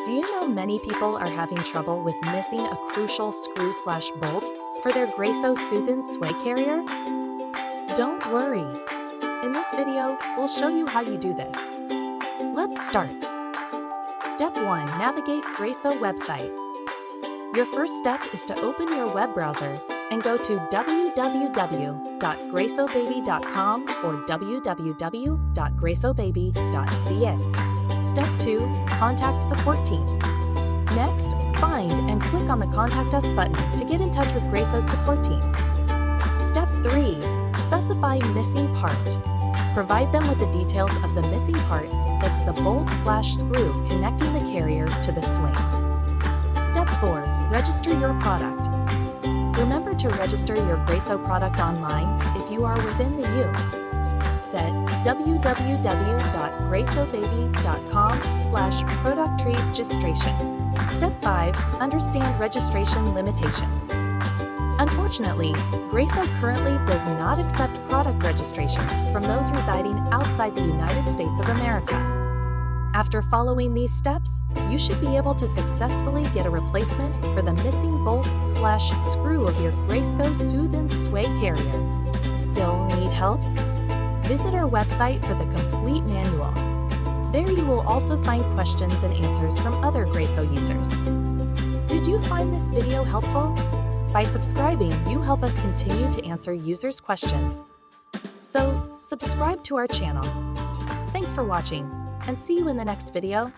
Do you know many people are having trouble with missing a crucial screw/bolt for their Graco Soothe carrier? Don't worry. In this video, we'll show you how you do this. Let's start. Step 1. Navigate Graco website. Your first step is to open your web browser and go to www.gracobaby.com or www.gracobaby.ca. Step 2. Contact support team. Next, find and click on the Contact Us button to get in touch with Graco's support team. Step 3. Specify missing part. Provide them with the details of the missing part that's the bolt/screw connecting the carrier to the swing. Step 4. Register your product. Remember to register your Graco product online if you are within the U.S. www.gracobaby.com/product registration. Step 5. Understand registration limitations. Unfortunately, Graco currently does not accept product registrations from those residing outside the United States of America. After following these steps, you should be able to successfully get a replacement for the missing bolt/screw of your Graco Soothe carrier. Still need help? Visit our website for the complete manual. There you will also find questions and answers from other Graco users. Did you find this video helpful? By subscribing, you help us continue to answer users' questions. So, subscribe to our channel. Thanks for watching, and see you in the next video.